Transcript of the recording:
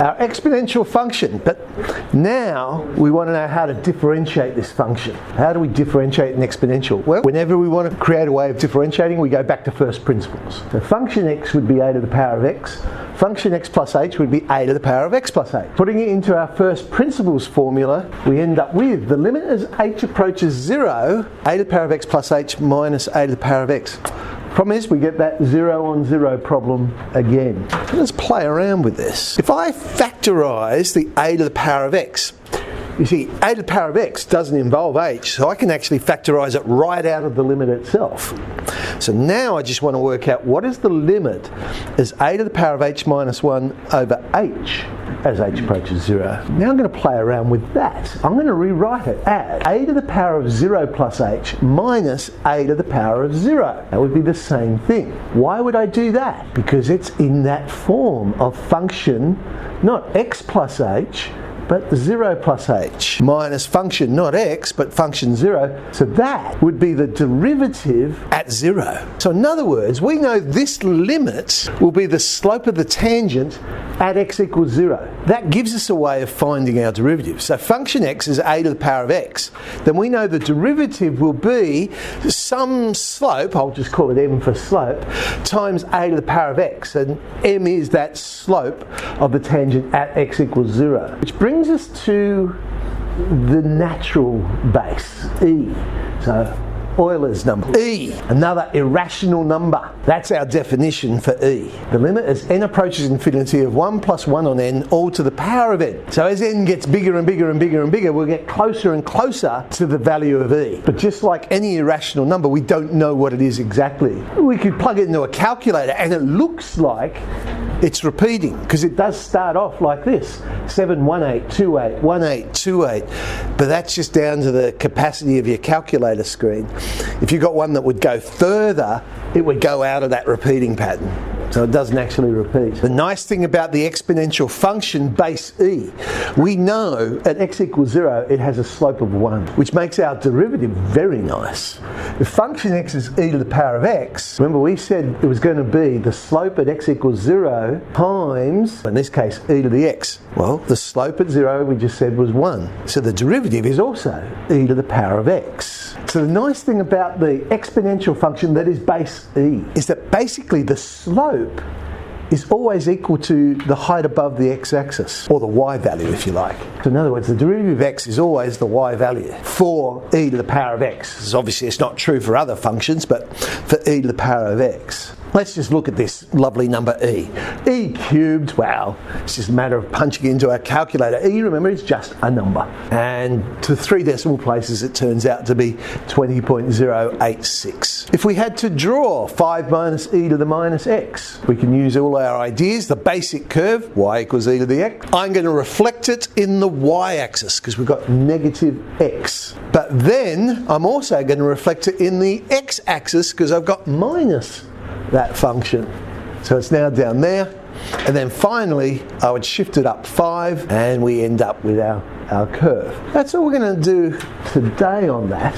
our exponential function, but now we want to know how to differentiate this function. How do we differentiate an exponential? Well, whenever we want to create a way of differentiating, we go back to first principles. So function x would be a to the power of x. Function x plus h would be a to the power of x plus h. Putting it into our first principles formula, we end up with the limit as h approaches 0, a to the power of x plus h minus a to the power of x. Problem is, we get that 0 on 0 problem again. Let's play around with this. If I factorise the a to the power of x, you see, a to the power of x doesn't involve h, so I can actually factorise it right out of the limit itself. So now I just want to work out what is the limit as a to the power of h minus 1 over h as h approaches 0. Now I'm going to play around with that. I'm going to rewrite it as a to the power of 0 plus h minus a to the power of 0. That would be the same thing. Why would I do that? Because it's in that form of function, not x plus h, but 0 plus h, minus function not x, but function 0. So that would be the derivative at 0. So in other words, we know this limit will be the slope of the tangent at x equals 0. That gives us a way of finding our derivative. So function x is a to the power of x. Then we know the derivative will be some slope, I'll just call it m for slope, times a to the power of x. And m is that slope of the tangent at x equals 0. Which brings us to the natural base, e. So Euler's number. E, another irrational number. That's our definition for E. The limit as n approaches infinity of 1 plus 1 on n all to the power of n. So as n gets bigger and bigger and bigger and bigger, we'll get closer and closer to the value of E. But just like any irrational number, we don't know what it is exactly. We could plug it into a calculator and it looks like it's repeating, because it does start off like this: 71828 1828. But that's just down to the capacity of your calculator screen. If you got one that would go further, it would go out of that repeating pattern. So it doesn't actually repeat. The nice thing about the exponential function base e, we know at x equals 0 it has a slope of 1, which makes our derivative very nice. If function x is e to the power of x, remember we said it was going to be the slope at x equals 0 times, in this case, e to the x. Well, the slope at 0 we just said was 1. So the derivative is also e to the power of x. So the nice thing about the exponential function that is base e is that basically the slope is always equal to the height above the x-axis, or the y value if you like. So in other words, the derivative of x is always the y value for e to the power of x. So obviously it's not true for other functions, but for e to the power of x. Let's just look at this lovely number e. E cubed, wow, it's just a matter of punching into our calculator. E, remember, is just a number. And to 3 decimal places it turns out to be 20.086. If we had to draw 5 minus e to the minus x, we can use all our ideas, the basic curve, y equals e to the x. I'm going to reflect it in the y-axis because we've got negative x. But then I'm also going to reflect it in the x-axis because I've got minus that function. So it's now down there. And then finally, I would shift it up 5 and we end up with our curve. That's all we're going to do today on that.